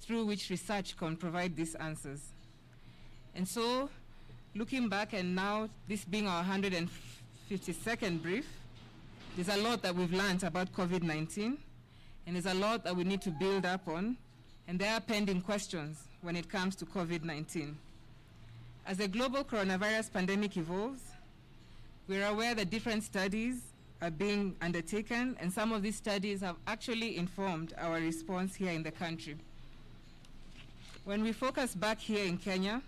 through which research can provide these answers. And so, looking back, and now this being our 152nd brief, there's a lot that we've learned about COVID-19, and there's a lot that we need to build up on, and there are pending questions when it comes to COVID-19. As the global coronavirus pandemic evolves, we're aware that different studies are being undertaken, and some of these studies have actually informed our response here in the country. When we focus back here in Kenya,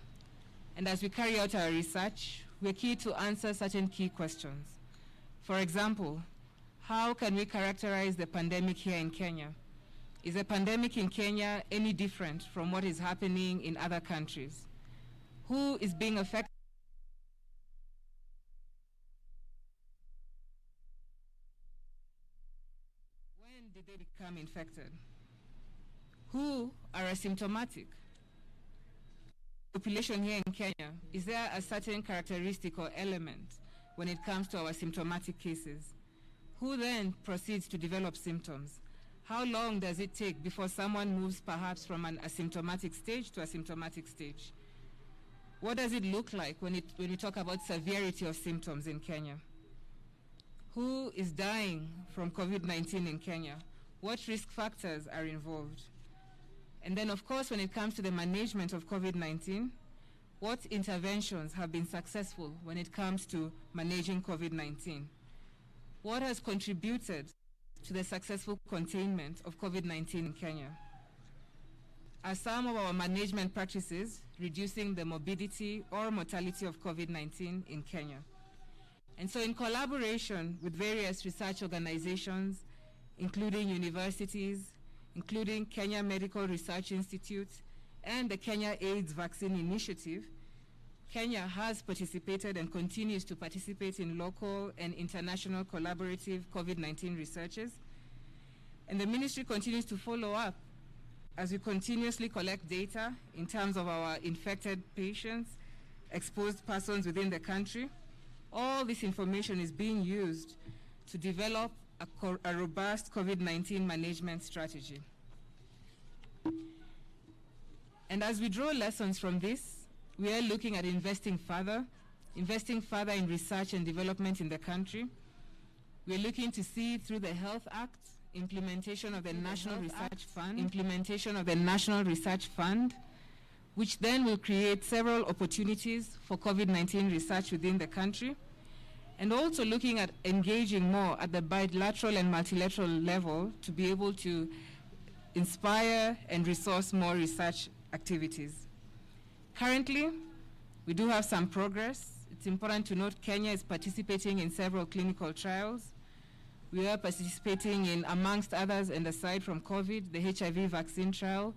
and as we carry out our research, we're key to answer certain key questions. For example, how can we characterize the pandemic here in Kenya? Is the pandemic in Kenya any different from what is happening in other countries? Who is being affected? When did they become infected? Who are asymptomatic? Population here in Kenya, is there a certain characteristic or element when it comes to our symptomatic cases? Who then proceeds to develop symptoms? How long does it take before someone moves perhaps from an asymptomatic stage to a symptomatic stage? What does it look like when we talk about severity of symptoms in Kenya? Who is dying from COVID-19 in Kenya? What risk factors are involved? And then, of course, when it comes to the management of COVID-19, what interventions have been successful when it comes to managing COVID-19? What has contributed to the successful containment of COVID-19 in Kenya? Are some of our management practices reducing the morbidity or mortality of COVID-19 in Kenya? And so in collaboration with various research organizations, including universities, including Kenya Medical Research Institute and the Kenya AIDS Vaccine Initiative, Kenya has participated and continues to participate in local and international collaborative COVID-19 researches. And the ministry continues to follow up as we continuously collect data in terms of our infected patients, exposed persons within the country. All this information is being used to develop a robust COVID-19 management strategy. And as we draw lessons from this, we are looking at investing further in research and development in the country. We're looking to see through the Health Act, implementation of the National Research Fund, which then will create several opportunities for COVID-19 research within the country, and also looking at engaging more at the bilateral and multilateral level to be able to inspire and resource more research activities. Currently, we do have some progress. It's important to note Kenya is participating in several clinical trials. We are participating in, amongst others, and aside from COVID, the HIV vaccine trial,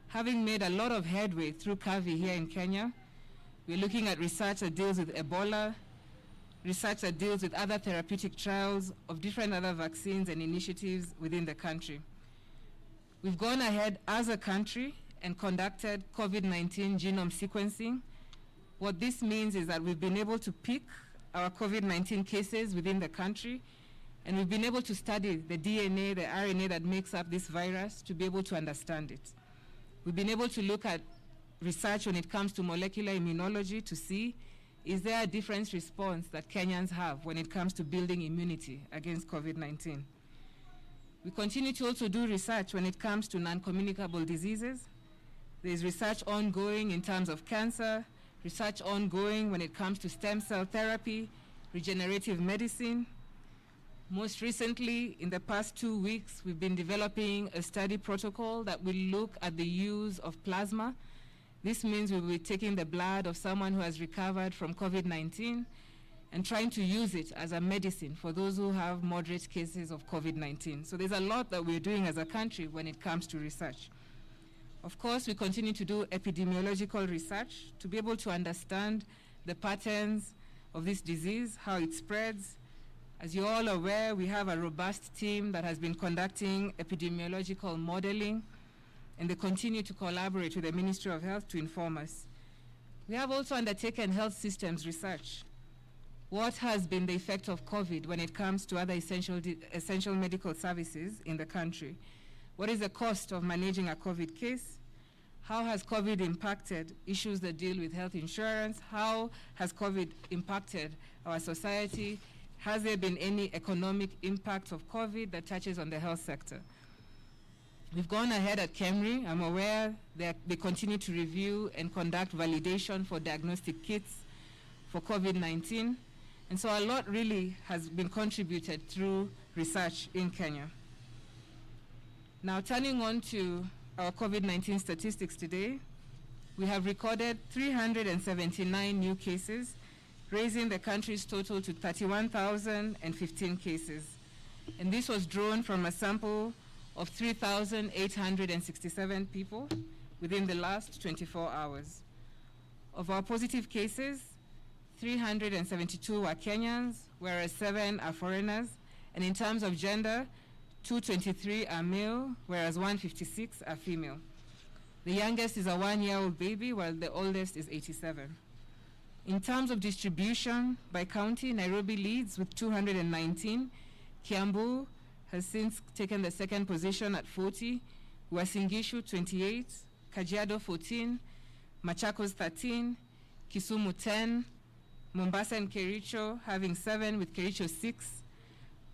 having made a lot of headway through CAVI here in Kenya. We're looking at research that deals with Ebola, research that deals with other therapeutic trials of different other vaccines and initiatives within the country. We've gone ahead as a country and conducted COVID-19 genome sequencing. What this means is that we've been able to pick our COVID-19 cases within the country, and we've been able to study the DNA, the RNA that makes up this virus to be able to understand it. We've been able to look at research when it comes to molecular immunology to see, is there a different response that Kenyans have when it comes to building immunity against COVID-19? We continue to also do research when it comes to non-communicable diseases. There's research ongoing in terms of cancer, research ongoing when it comes to stem cell therapy, regenerative medicine. Most recently, in the past 2 weeks, we've been developing a study protocol that will look at the use of plasma. This means we'll be taking the blood of someone who has recovered from COVID-19 and trying to use it as a medicine for those who have moderate cases of COVID-19. So there's a lot that we're doing as a country when it comes to research. Of course, we continue to do epidemiological research to be able to understand the patterns of this disease, how it spreads. As you're all aware, we have a robust team that has been conducting epidemiological modeling, and they continue to collaborate with the Ministry of Health to inform us. We have also undertaken health systems research. What has been the effect of COVID when it comes to other essential medical services in the country? What is the cost of managing a COVID case? How has COVID impacted issues that deal with health insurance? How has COVID impacted our society? Has there been any economic impact of COVID that touches on the health sector? We've gone ahead at KEMRI. I'm aware that they continue to review and conduct validation for diagnostic kits for COVID-19. And so a lot really has been contributed through research in Kenya. Now, turning on to our COVID-19 statistics today, we have recorded 379 new cases, raising the country's total to 31,015 cases. And this was drawn from a sample of 3,867 people within the last 24 hours. Of our positive cases, 372 were Kenyans, whereas 7 are foreigners. And in terms of gender, 223 are male, whereas 156 are female. The youngest is a 1-year-old baby, while the oldest is 87. In terms of distribution by county, Nairobi leads with 219. Kiambu has since taken the second position at 40. Uasin Gishu 28, Kajiado 14, Machakos 13, Kisumu 10, Mombasa and Kericho having 7 with Kericho 6,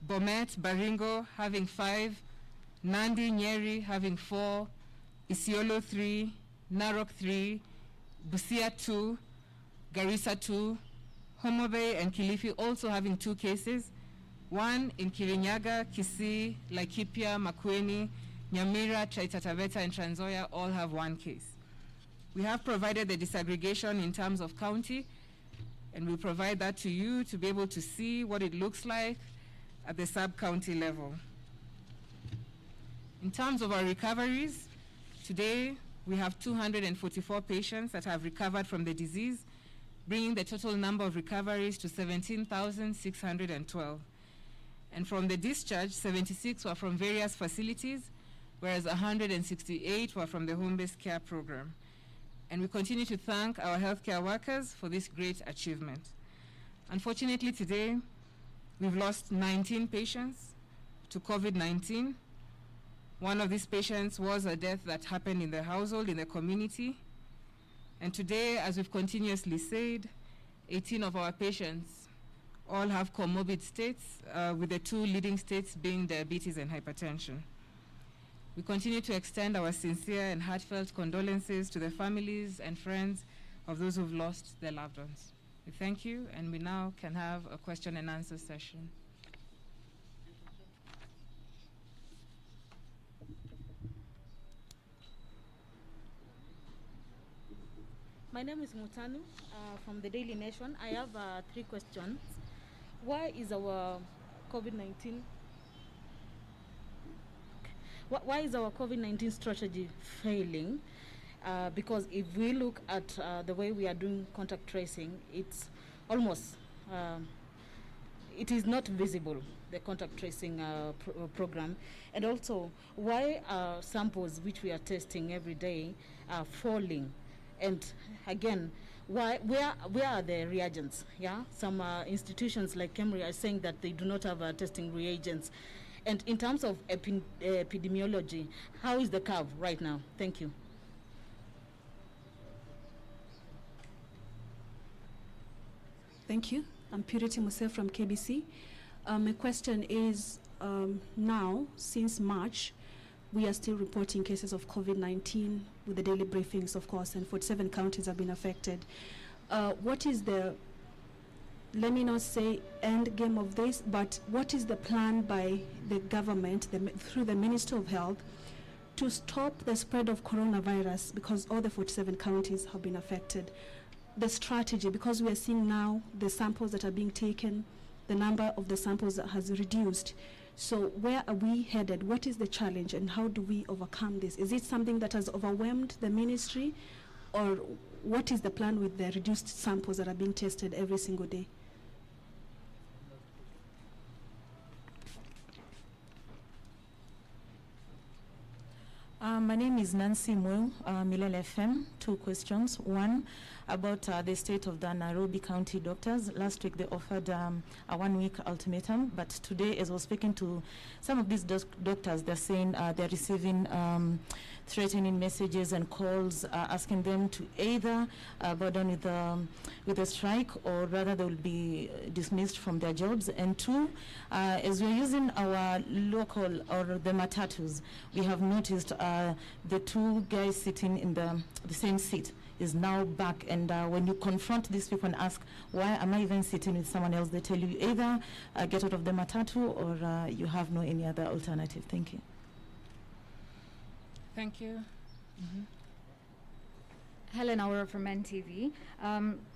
Bomet, Baringo having 5, Nandi, Nyeri having 4, Isiolo 3, Narok 3, Busia 2, Garissa 2, Homa Bay and Kilifi also having 2 cases, 1 in Kirinyaga, Kisii, Laikipia, Makueni, Nyamira, Taita Taveta and Trans Nzoia all have 1 case. We have provided the disaggregation in terms of county, and we'll provide that to you to be able to see what it looks like at the sub-county level. In terms of our recoveries, today we have 244 patients that have recovered from the disease, bringing the total number of recoveries to 17,612. And from the discharge, 76 were from various facilities, whereas 168 were from the home-based care program. And we continue to thank our healthcare workers for this great achievement. Unfortunately, today, we've lost 19 patients to COVID-19. One of these patients was a death that happened in the household, in the community. And today, as we've continuously said, 18 of our patients all have comorbid states, with the 2 leading states being diabetes and hypertension. We continue to extend our sincere and heartfelt condolences to the families and friends of those who've lost their loved ones. We thank you, and we now can have a question and answer session. My name is Mutanu from the Daily Nation. I have 3 questions. Why is our COVID-19 strategy failing? Because if we look at the way we are doing contact tracing, it's almost, it is not visible, the contact tracing program. And also, why are samples which we are testing every day falling? And again, where are the reagents? Yeah, some institutions like KEMRI are saying that they do not have testing reagents. And in terms of epidemiology, how is the curve right now? Thank you. Thank you. I'm Purity Muse from KBC. My question is, now, since March, we are still reporting cases of COVID-19 with the daily briefings, of course, and 47 counties have been affected. What is the, let me not say end game of this, but what is the plan by the government, through the Minister of Health, to stop the spread of coronavirus, because all the 47 counties have been affected? The strategy, because we are seeing now the samples that are being taken, the number of the samples that has reduced. So where are we headed? What is the challenge, and how do we overcome this? Is it something that has overwhelmed the ministry, or what is the plan with the reduced samples that are being tested every single day? My name is Nancy Mweu, Milele FM. 2 questions. One, about the state of the Nairobi County doctors. Last week they offered a 1-week ultimatum, but today, as I was speaking to some of these doctors, they're saying they're receiving threatening messages and calls asking them to either bow down with a strike, or rather they will be dismissed from their jobs. And two, as we're using our local or the matatus, we have noticed the two guys sitting in the same seat is now back, and when you confront these people and ask, why am I even sitting with someone else, they tell you either get out of the matatu or you have no any other alternative. Thank you. Thank you. Helen Aura from NTV.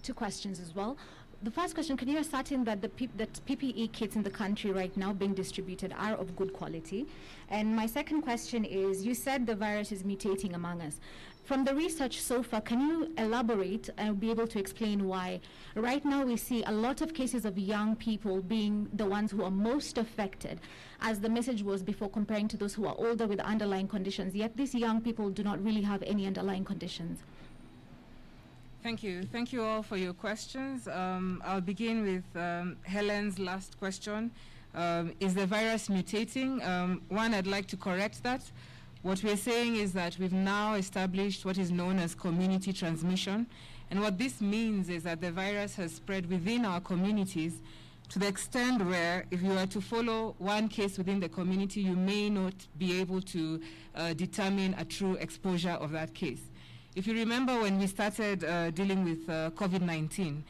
Two questions as well. The first question, can you ascertain that that PPE kits in the country right now being distributed are of good quality? And my second question is, you said the virus is mutating among us. From the research so far, can you elaborate and be able to explain why? Right now we see a lot of cases of young people being the ones who are most affected, as the message was before, comparing to those who are older with underlying conditions, yet these young people do not really have any underlying conditions. Thank you. Thank you all for your questions. I'll begin with Helen's last question. Is the virus mutating? One, I'd like to correct that. What we're saying is that we've now established what is known as community transmission. And what this means is that the virus has spread within our communities to the extent where if you are to follow one case within the community, you may not be able to determine a true exposure of that case. If you remember when we started dealing with COVID-19,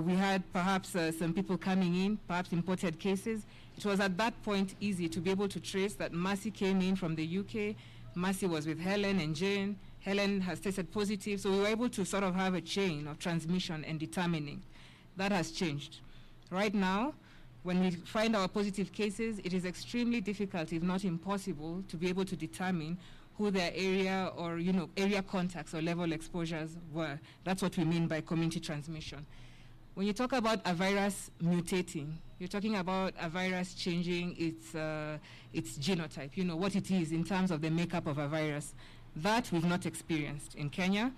we had perhaps some people coming in, perhaps imported cases. It was at that point easy to be able to trace that Mercy came in from the UK, Mercy was with Helen and Jane, Helen has tested positive, so we were able to sort of have a chain of transmission and determining. That has changed. Right now, when we find our positive cases, it is extremely difficult, if not impossible, to be able to determine who their area or area contacts or level exposures were. That's what we mean by community transmission. When you talk about a virus mutating, you're talking about a virus changing its genotype, what it is in terms of the makeup of a virus. That we've not experienced in Kenya.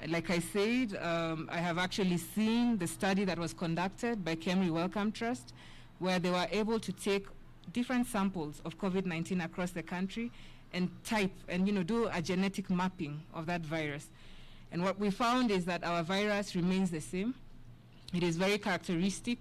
Like I said, I have actually seen the study that was conducted by Kemri Wellcome Trust, where they were able to take different samples of COVID-19 across the country and type and do a genetic mapping of that virus. And what we found is that our virus remains the same. It is very characteristic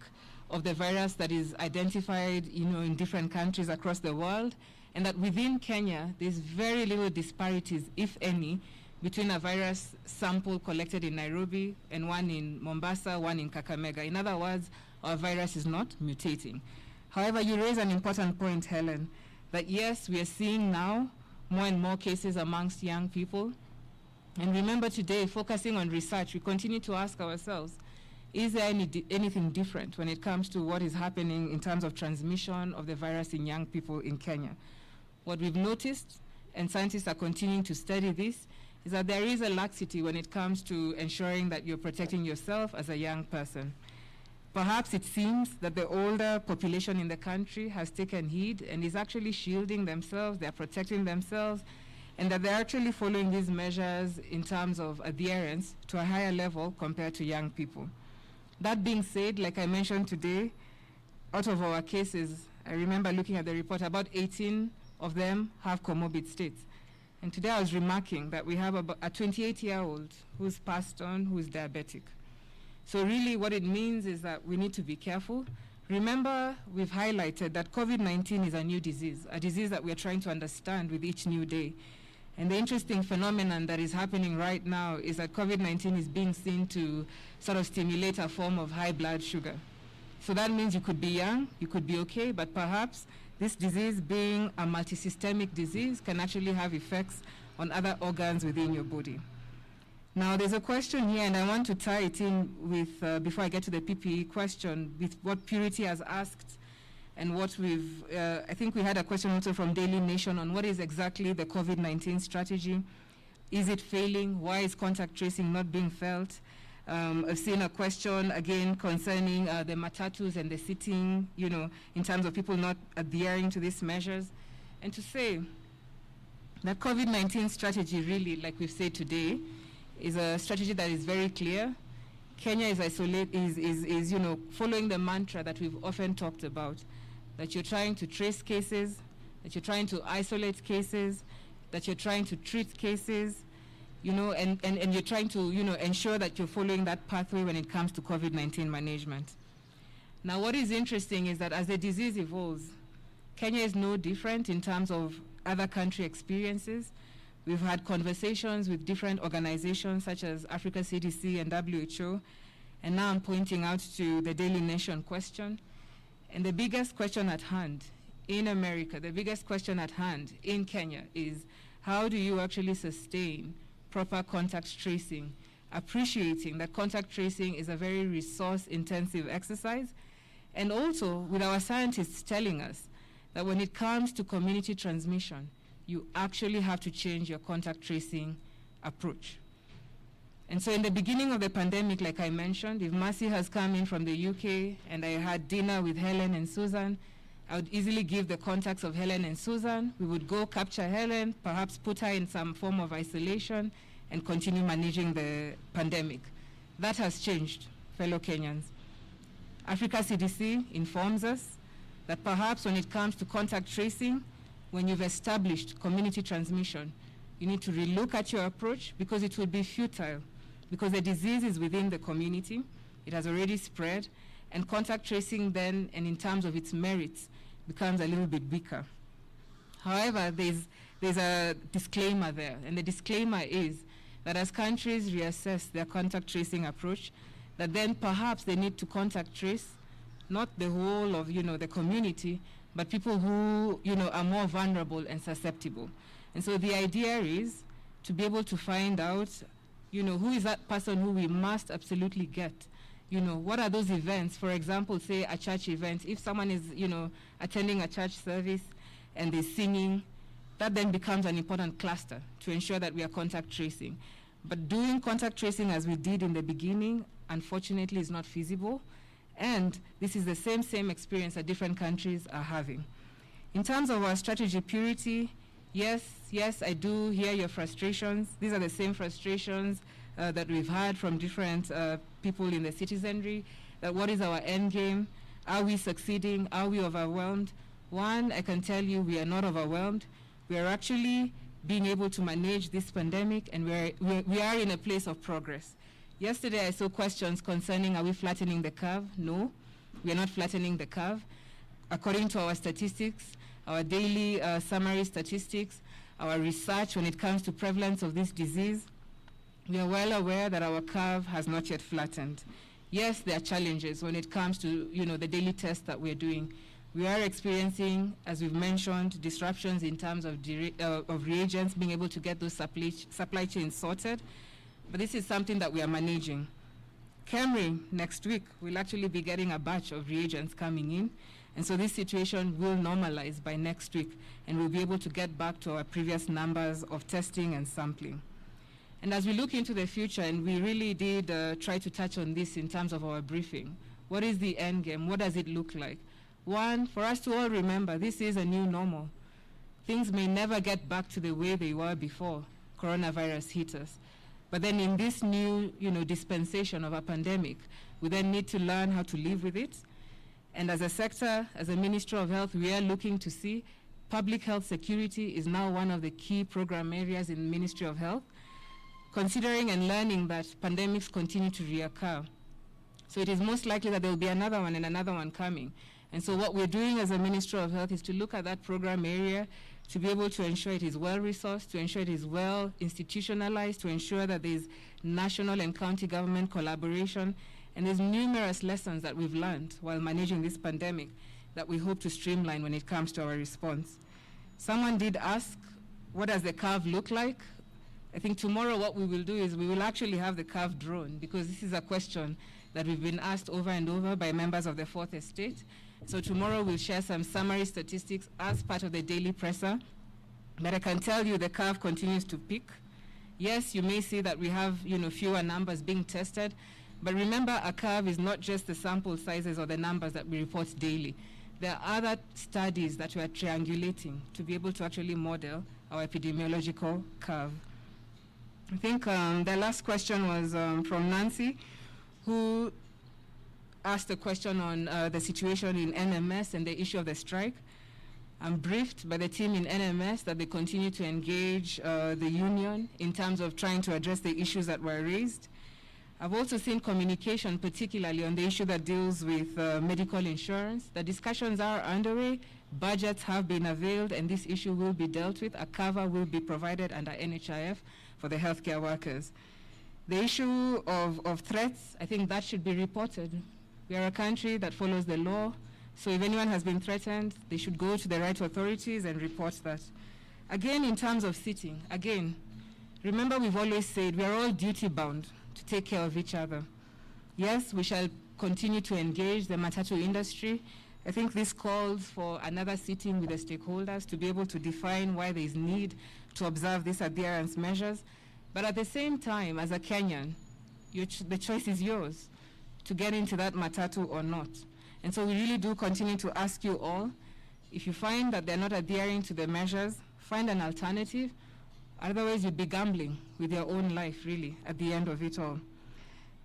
of the virus that is identified in different countries across the world, and that within Kenya there's very little disparities, if any, between a virus sample collected in Nairobi and one in Mombasa, one in Kakamega. In other words, our virus is not mutating. However, you raise an important point, Helen, that yes, we are seeing now more and more cases amongst young people. And remember today, focusing on research, we continue to ask ourselves, is there anything different when it comes to what is happening in terms of transmission of the virus in young people in Kenya? What we've noticed, and scientists are continuing to study this, is that there is a laxity when it comes to ensuring that you're protecting yourself as a young person. Perhaps it seems that the older population in the country has taken heed and is actually shielding themselves, they're protecting themselves, and that they're actually following these measures in terms of adherence to a higher level compared to young people. That being said, like I mentioned today, out of our cases, I remember looking at the report, about 18 of them have comorbid states. And today I was remarking that we have a 28-year-old who's passed on, who's diabetic. So really what it means is that we need to be careful. Remember, we've highlighted that COVID-19 is a new disease, a disease that we're trying to understand with each new day. And the interesting phenomenon that is happening right now is that COVID-19 is being seen to sort of stimulate a form of high blood sugar. So that means you could be young, you could be okay, but perhaps this disease, being a multisystemic disease, can actually have effects on other organs within your body. Now, there's a question here, and I want to tie it in with, before I get to the PPE question, with what Purity has asked and what we've, I think we had a question also from Daily Nation on what is exactly the COVID-19 strategy. Is it failing? Why is contact tracing not being felt? I've seen a question again concerning the matatus and the sitting, in terms of people not adhering to these measures. And to say that COVID-19 strategy really, like we've said today, is a strategy that is very clear. Kenya is following the mantra that we've often talked about, that you're trying to trace cases, that you're trying to isolate cases, that you're trying to treat cases, and you're trying to, ensure that you're following that pathway when it comes to COVID-19 management. Now, what is interesting is that as the disease evolves, Kenya is no different in terms of other country experiences. We've had conversations with different organizations such as Africa CDC and WHO, and now I'm pointing out to the Daily Nation question. And the biggest question at hand in America, the biggest question at hand in Kenya is, how do you actually sustain proper contact tracing, appreciating that contact tracing is a very resource-intensive exercise, and also with our scientists telling us that when it comes to community transmission, you actually have to change your contact tracing approach. And so in the beginning of the pandemic, like I mentioned, if Mercy has come in from the UK and I had dinner with Helen and Susan, I would easily give the contacts of Helen and Susan. We would go capture Helen, perhaps put her in some form of isolation, and continue managing the pandemic. That has changed, fellow Kenyans. Africa CDC informs us that perhaps when it comes to contact tracing, when you've established community transmission, you need to relook at your approach because it will be futile, because the disease is within the community, it has already spread, and contact tracing then, and in terms of its merits, becomes a little bit weaker. However, there's a disclaimer there, and the disclaimer is that as countries reassess their contact tracing approach, that then perhaps they need to contact trace not the whole of the community, but people who are more vulnerable and susceptible. And so the idea is to be able to find out who is that person who we must absolutely get. What are those events? For example, say a church event. If someone is attending a church service and they're singing, that then becomes an important cluster to ensure that we are contact tracing. But doing contact tracing as we did in the beginning, unfortunately, is not feasible. And this is the same experience that different countries are having. In terms of our strategy purity, yes, I do hear your frustrations. These are the same frustrations that we've had from different people in the citizenry, that what is our end game? Are we succeeding? Are we overwhelmed? One, I can tell you we are not overwhelmed. We are actually being able to manage this pandemic, and we are in a place of progress. Yesterday I saw questions concerning, are we flattening the curve? No, we are not flattening the curve. According to our statistics, our daily summary statistics, our research when it comes to prevalence of this disease, we are well aware that our curve has not yet flattened. Yes, there are challenges when it comes to the daily tests that we're doing. We are experiencing, as we've mentioned, disruptions in terms of reagents, being able to get those supply chains sorted. But this is something that we are managing. Camry, next week, will actually be getting a batch of reagents coming in. And so this situation will normalize by next week, and we'll be able to get back to our previous numbers of testing and sampling. And as we look into the future, and we really did try to touch on this in terms of our briefing, what is the end game? What does it look like? One, for us to all remember, this is a new normal. Things may never get back to the way they were before coronavirus hit us. But then in this new dispensation of a pandemic, we then need to learn how to live with it. And as a sector, as a Ministry of Health, we are looking to see public health security is now one of the key program areas in the Ministry of Health, considering and learning that pandemics continue to reoccur. So it is most likely that there will be another one and another one coming. And so what we're doing as a Ministry of Health is to look at that program area to be able to ensure it is well-resourced, to ensure it is well-institutionalized, to ensure that there's national and county government collaboration. And there's numerous lessons that we've learned while managing this pandemic that we hope to streamline when it comes to our response. Someone did ask, what does the curve look like? I think tomorrow what we will do is we will actually have the curve drawn, because this is a question that we've been asked over and over by members of the Fourth Estate. So tomorrow we'll share some summary statistics as part of the daily presser. But I can tell you the curve continues to peak. Yes, you may see that we have fewer numbers being tested, but remember, a curve is not just the sample sizes or the numbers that we report daily. There are other studies that we are triangulating to be able to actually model our epidemiological curve. I think the last question was from Nancy, who asked a question on the situation in NMS and the issue of the strike. I'm briefed by the team in NMS that they continue to engage the union in terms of trying to address the issues that were raised. I've also seen communication, particularly on the issue that deals with medical insurance. The discussions are underway, budgets have been availed, and this issue will be dealt with. A cover will be provided under NHIF for the healthcare workers. The issue of threats, I think that should be reported. We are a country that follows the law, so if anyone has been threatened, they should go to the right authorities and report that. Again, in terms of sitting, again, remember we've always said we are all duty-bound to take care of each other. Yes, we shall continue to engage the matatu industry. I think this calls for another sitting with the stakeholders to be able to define why there is need to observe these adherence measures. But at the same time, as a Kenyan, the choice is yours to get into that matatu or not. And so we really do continue to ask you all, if you find that they're not adhering to the measures, find an alternative. Otherwise, you'd be gambling with your own life, really, at the end of it all.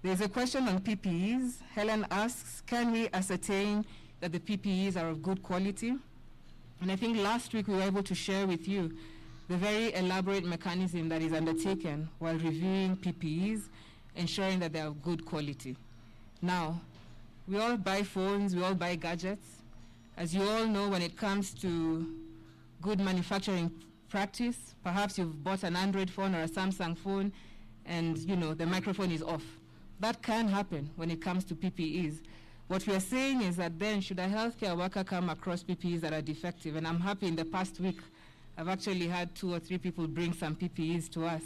There's a question on PPEs. Helen asks, can we ascertain that the PPEs are of good quality? And I think last week we were able to share with you the very elaborate mechanism that is undertaken while reviewing PPEs, ensuring that they are of good quality. Now, we all buy phones, we all buy gadgets. As you all know, when it comes to good manufacturing practice, perhaps you've bought an Android phone or a Samsung phone and the microphone is off. That can happen when it comes to PPEs. What we are saying is that then should a healthcare worker come across PPEs that are defective, and I'm happy in the past week I've actually had 2 or 3 people bring some PPEs to us,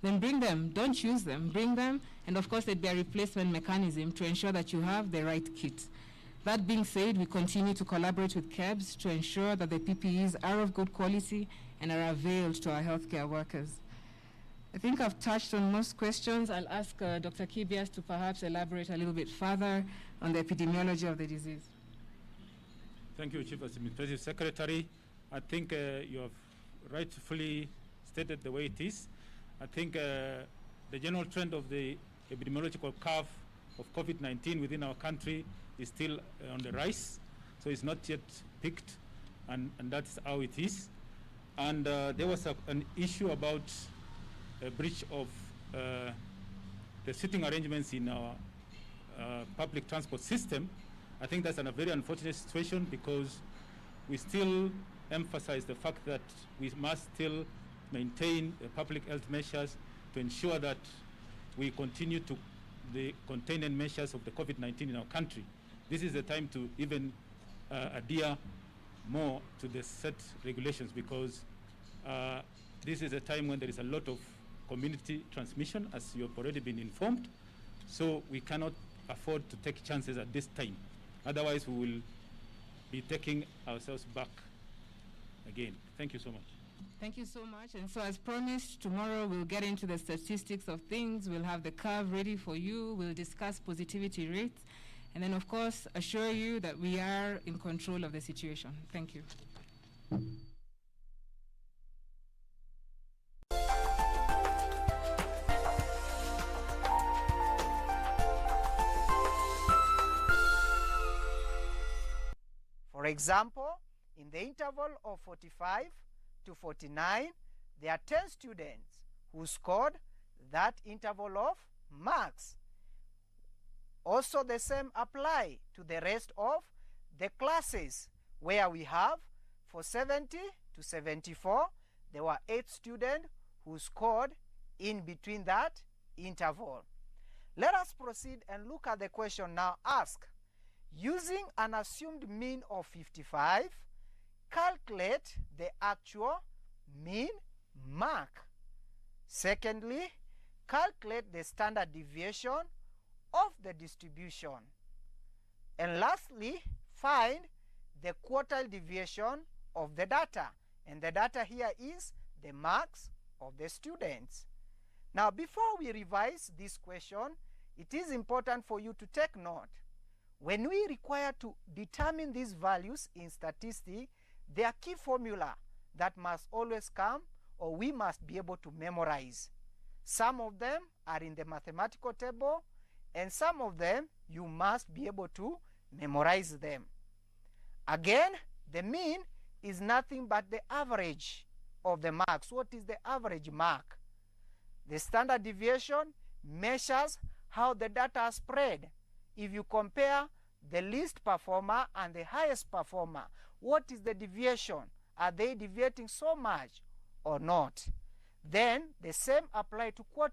then bring them, don't use them, bring them, and of course there'd be a replacement mechanism to ensure that you have the right kit. That being said, we continue to collaborate with KEBS to ensure that the PPEs are of good quality and are availed to our healthcare workers. I think I've touched on most questions. I'll ask Dr. Kibias to perhaps elaborate a little bit further on the epidemiology of the disease. Thank you, Chief Administrative Secretary. I think you have rightfully stated the way it is. I think the general trend of the epidemiological curve of COVID-19 within our country is still on the rise, so it's not yet peaked, and that's how it is. And there was an issue about a breach of the seating arrangements in our public transport system. I think that's a very unfortunate situation because we still emphasize the fact that we must still maintain the public health measures to ensure that we continue to the containment measures of the COVID-19 in our country. This is the time to even adhere more to the set regulations because this is a time when there is a lot of community transmission, as you have already been informed. So we cannot afford to take chances at this time. Otherwise, we will be taking ourselves back again. Thank you so much. Thank you so much. And so as promised, tomorrow we'll get into the statistics of things. We'll have the curve ready for you. We'll discuss positivity rates. And then, of course, assure you that we are in control of the situation. Thank you. For example, in the interval of 45 to 49, there are 10 students who scored that interval of marks. Also, the same apply to the rest of the classes, where we have for 70 to 74, there were 8 students who scored in between that interval. Let us proceed and look at the question now asked. Using an assumed mean of 55, calculate the actual mean mark. Secondly, calculate the standard deviation of the distribution. And lastly, find the quartile deviation of the data. And the data here is the marks of the students. Now, before we revise this question, it is important for you to take note. When we require to determine these values in statistics, there are key formula that must always come or we must be able to memorize. Some of them are in the mathematical table, and some of them you must be able to memorize them. Again, the mean is nothing but the average of the marks. What is the average mark? The standard deviation measures how the data are spread. If you compare the least performer and the highest performer, what is the deviation? Are they deviating so much or not? Then the same apply to quarter